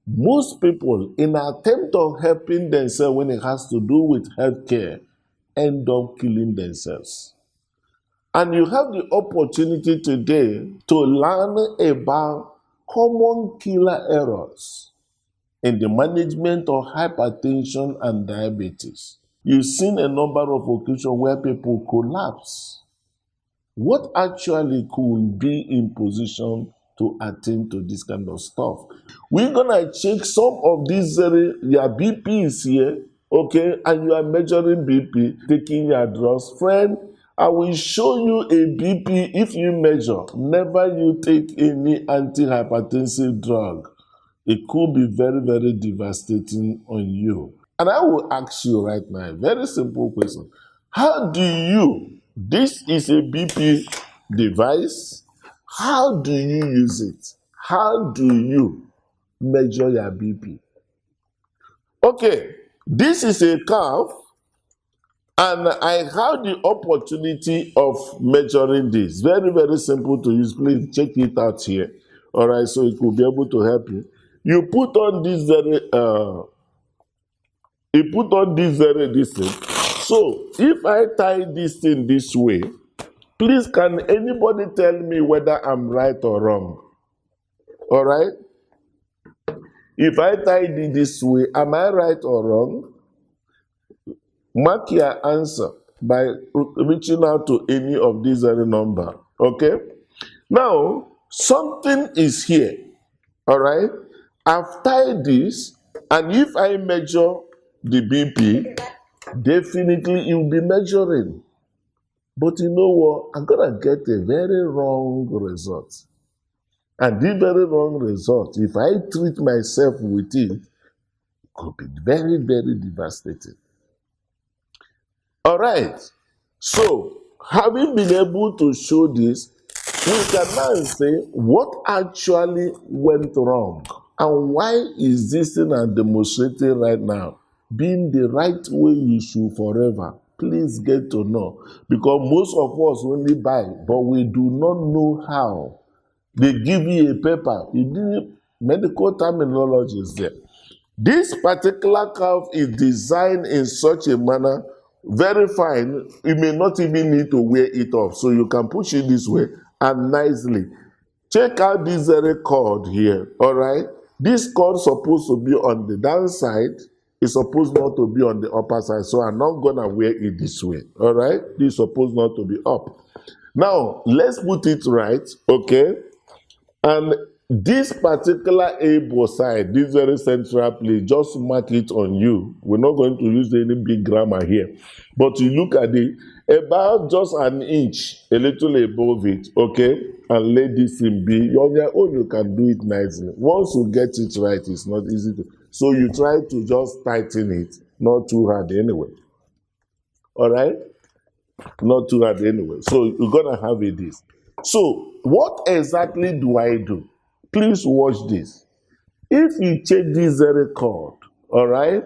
Most people, in an attempt of helping themselves when it has to do with healthcare, end up killing themselves. And you have the opportunity today to learn about common killer errors in the management of hypertension and diabetes. You've seen a number of occasions where people collapse. What actually could be in position to attend to this kind of stuff? We're gonna check some of these your BP is here, okay, and you are measuring BP, taking your drugs. Friend, I will show you a BP if you measure. Never you take any antihypertensive drug. It could be very, very devastating on you. And I will ask you right now a very simple question. How do you, this is a BP device, how do you use it? How do you measure your BP? Okay, this is a curve, and I have the opportunity of measuring this. Very, very simple to use. Please check it out here. All right, so it will be able to help you. You put on this this thing. So if I tie this thing this way, please can anybody tell me whether I'm right or wrong? All right? If I tie it this way, am I right or wrong? Mark your answer by reaching out to any of these number. Okay? Now, something is here. All right? I've tied this, and if I measure the BP, definitely it will be measuring. But you know what? I'm going to get a very wrong result. And this very wrong result, if I treat myself with it, could be very, very devastating. All right. So, having been able to show this, we can now say what actually went wrong and why is this thing I'm demonstrating right now being the right way you should forever. Please get to know, because most of us only buy, but we do not know how. They give you a paper, medical terminology is there. This particular curve is designed in such a manner, very fine, you may not even need to wear it off, so you can push it this way and nicely. Check out this cord here, all right? This cord is supposed to be on the downside. It's supposed not to be on the upper side, so I'm not going to wear it this way, all right? This is supposed not to be up. Now, let's put it right, okay? And this particular elbow side, this very central place, just mark it on you. We're not going to use any big grammar here. But you look at it, about just an inch, a little above it, okay? And let this thing be. On your own, you can do it nicely. Once you get it right, it's not easy to. So you try to just tighten it, not too hard anyway. All right? Not too hard anyway. So you're going to have it this. So what exactly do I do? Please watch this. If you check this very cord, all right,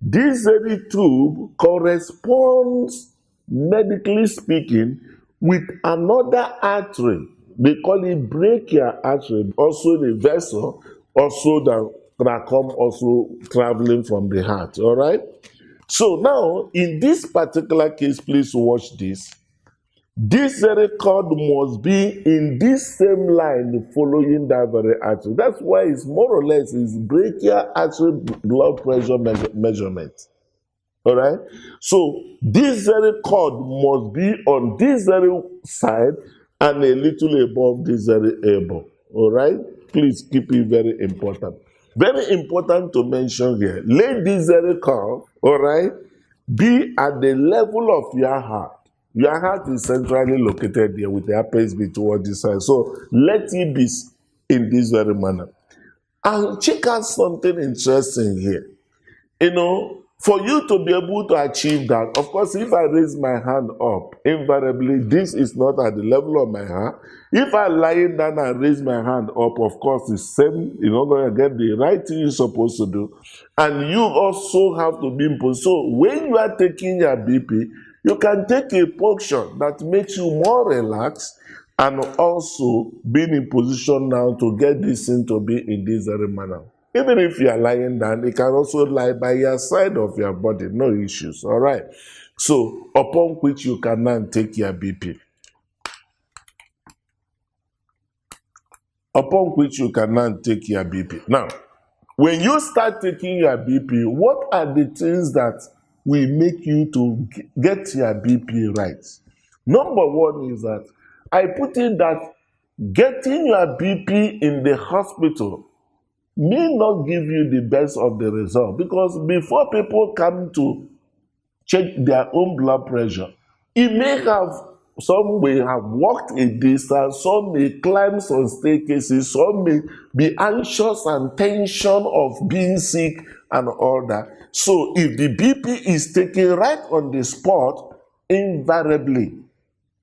this very tube corresponds, medically speaking, with another artery. They call it brachial artery, also the vessel, also that come also traveling from the heart, all right? So now, in this particular case, please watch this. This very cord must be in this same line following that very artery. That's why it's more or less is brachial artery blood pressure measurement. All right? So this very cord must be on this very side and a little above this very elbow. All right? Please keep it very important. Very important to mention here. Let this very curve, all right, be at the level of your heart. Your heart is centrally located here with the apex be toward this side. So let it be in this very manner. And check out something interesting here. You know, for you to be able to achieve that, of course, if I raise my hand up, invariably, this is not at the level of my heart. If I lie down and raise my hand up, of course, the same, you're not going to get the right thing you're supposed to do. And you also have to be in position. So when you are taking your BP, you can take a portion that makes you more relaxed and also being in position now to get this thing to be in this very manner. Even if you are lying down, it can also lie by your side of your body, no issues. All right. So, upon which you can now take your BP. Upon which you can now take your BP. Now, when you start taking your BP, what are the things that will make you to get your BP right? Number one is that I put in that getting your BP in the hospital may not give you the best of the result, because before people come to check their own blood pressure, it may have, some may have walked a distance, some may climb some staircases, some may be anxious and tension of being sick and all that. So if the BP is taken right on the spot, invariably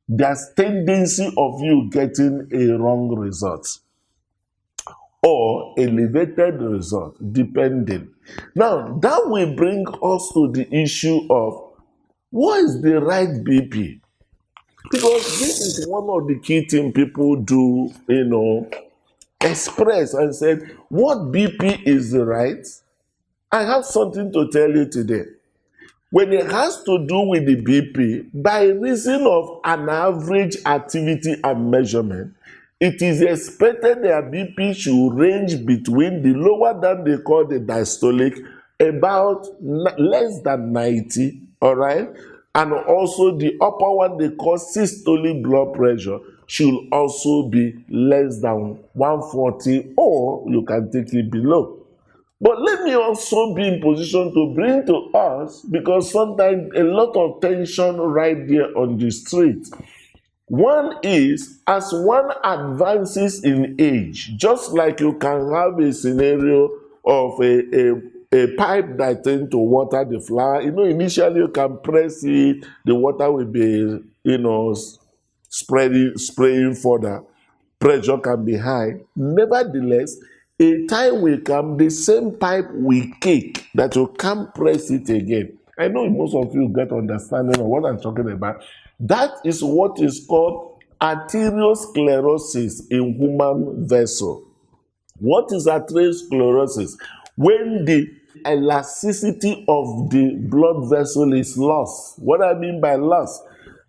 there's tendency of you getting a wrong result or elevated result, depending. Now, that will bring us to the issue of what is the right BP? Because this is one of the key things people do, express and said, what BP is the right? I have something to tell you today. When it has to do with the BP, by reason of an average activity and measurement, it is expected that BP should range between the lower than they call the diastolic, about less than 90, all right? And also the upper one they call systolic blood pressure should also be less than 140, or you can take it below. But let me also be in position to bring to us, because sometimes a lot of tension right there on the street. One is, as one advances in age, just like you can have a scenario of a pipe that tends to water the flower. Initially you can press it, the water will be, spraying further. Pressure can be high. Nevertheless, a time will come, the same pipe will kick, that you can't press it again. I know most of you get understanding of what I'm talking about. That is what is called arteriosclerosis in human vessel. What is arteriosclerosis? When the elasticity of the blood vessel is lost. What I mean by loss?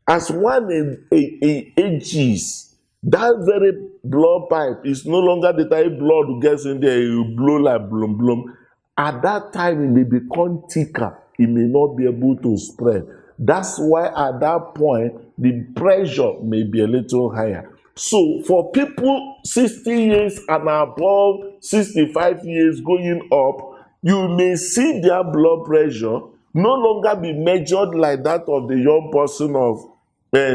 As one ages, that very blood pipe is no longer the type blood gets in there, you blow like bloom bloom. At that time, it may become thicker. It may not be able to spread. That's why at that point, the pressure may be a little higher. So for people 60 years and above, 65 years going up, you may see their blood pressure no longer be measured like that of the young person of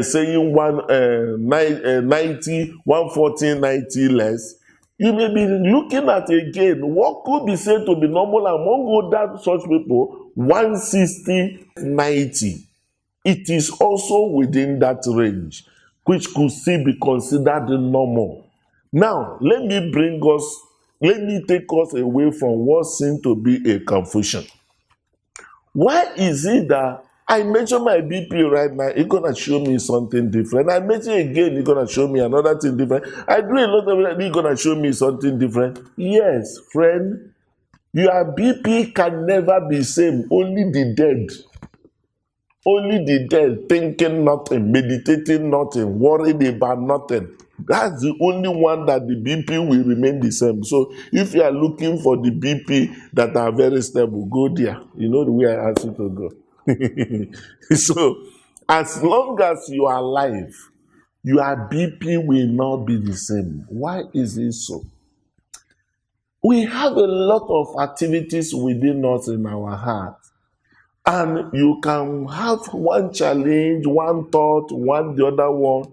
saying 90, 140, 90 less. You may be looking at again what could be said to be normal among older such people, 160, 90. It is also within that range, which could still be considered normal. Now, let me take us away from what seems to be a confusion. Why is it that I measure my BP right now, it's going to show me something different. I measure again, it's going to show me another thing different. I do a lot of it, it's going to show me something different. Yes, friend, your BP can never be same. Only the dead thinking nothing, meditating nothing, worried about nothing. That's the only one that the BP will remain the same. So if you are looking for the BP that are very stable, go there. You know the way I ask you to go. So as long as you are alive, your BP will not be the same. Why is it so? We have a lot of activities within us in our heart. And you can have one challenge, one thought, the other one.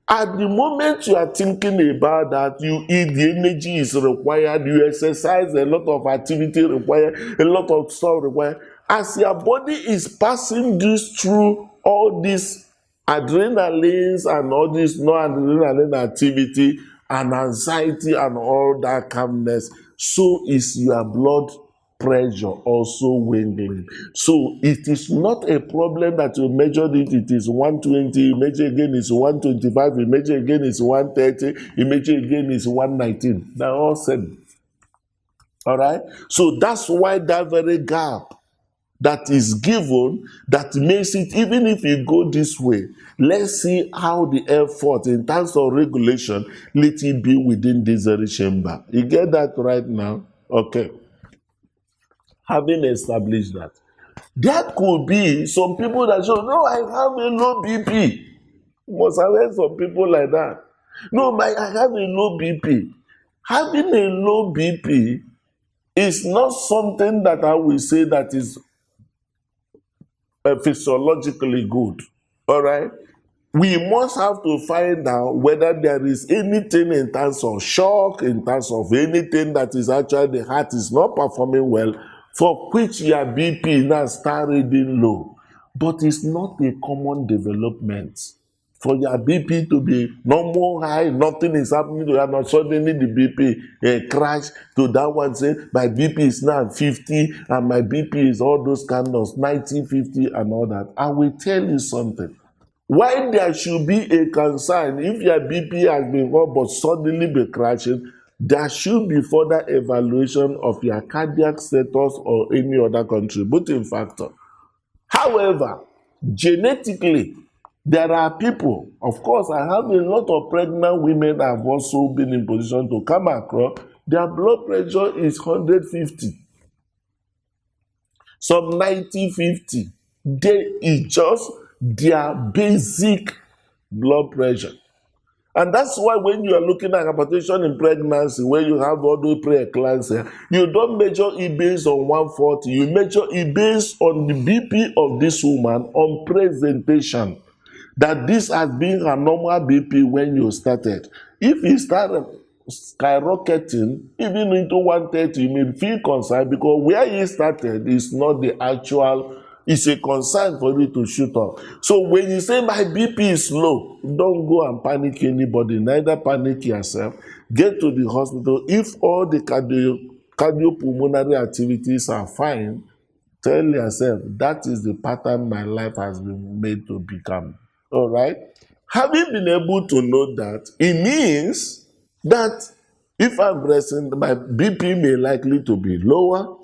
At the moment you are thinking about that, you eat, the energy is required, you exercise, a lot of activity required, a lot of stuff required. As your body is passing this through all these adrenalines and all this non-adrenaline activity and anxiety and all that calmness, so is your blood pressure also waning. So it is not a problem that you measured it is 120, you measure again is 125, you measure again is 130, you measure again is 119. They're all same. All right. So that's why that very gap that is given that makes it, even if you go this way, let's see how the effort in terms of regulation, let it be within this very chamber. You get that right now? Okay. Having established that, there could be some people that say, no, I have a low BP. You must have heard some people like that. No, I have a low BP. Having a low BP is not something that I will say that is physiologically good. All right. We must have to find out whether there is anything in terms of shock, in terms of anything that is actually the heart is not performing well, for which your BP now start reading low. But it's not a common development. For your BP to be normal high, nothing is happening to you, and suddenly the BP crash to that one say, my BP is now 50, and my BP is all those kind of 90, 50, and all that. I will tell you something. Why there should be a concern if your BP has been up but suddenly be crashing, there should be further evaluation of your cardiac status or any other contributing factor. However, genetically, there are people, of course, I have a lot of pregnant women that have also been in position to come across, their blood pressure is 150, some 90-50. They is just their basic blood pressure. And that's why when you are looking at hypertension in pregnancy, where you have all those preeclampsia, you don't measure it based on 140, you measure it based on the BP of this woman on presentation. That this has been a normal BP when you started. If you start skyrocketing, even into 130, you may feel concerned because where you started is not the actual. It's a concern for you to shoot up. So when you say my BP is low, don't go and panic anybody, neither panic yourself. Get to the hospital. If all the cardiopulmonary activities are fine, tell yourself that is the pattern my life has been made to become. All right? Having been able to know that, it means that if I'm resting, my BP may likely to be lower.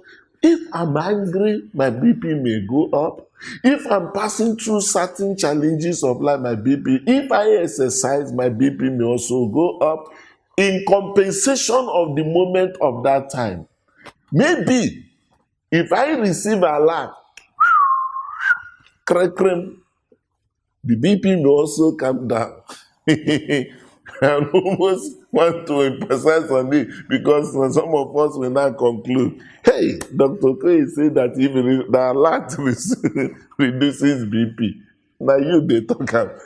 If I'm angry, my BP may go up. If I'm passing through certain challenges of life, my BP, if I exercise, my BP may also go up in compensation of the moment of that time. Maybe if I receive a alert, crack, the BP may also come down. I almost want to emphasize on it because some of us will now conclude, hey, Dr. Kay said that even the alert reduces BP. Now you they talk about.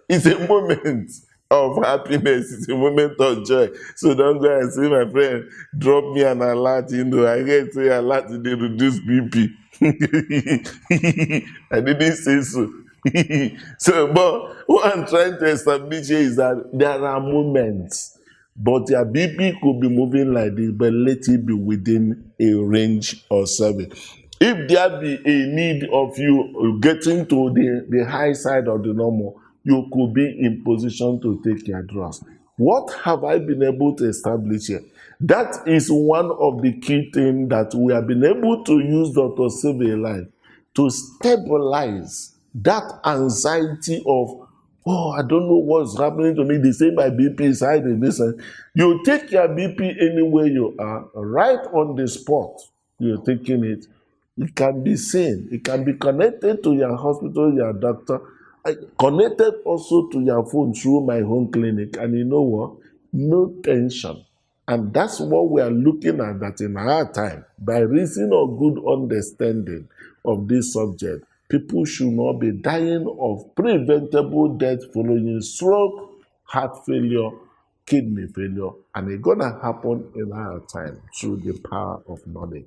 It's a moment of happiness, it's a moment of joy. So don't go and say, my friend, drop me an alert, I get to say alert, they reduce BP. I didn't say so. So, but what I'm trying to establish here is that there are moments, but your BP could be moving like this, but let it be within a range of 7. If there be a need of you getting to the high side of the normal, you could be in position to take your drugs. What have I been able to establish here? That is one of the key things that we have been able to use Dr. Sylvia life to stabilize that anxiety of, oh, I don't know what's happening to me. They say my BP is high. You take your BP anywhere you are, right on the spot. You're taking it. It can be seen. It can be connected to your hospital, your doctor, connected also to your phone through my home clinic. And you know what? No tension. And that's what we are looking at, that in our time, by reason of good understanding of this subject, people should not be dying of preventable death following stroke, heart failure, kidney failure, and it's going to happen in our time through the power of knowledge.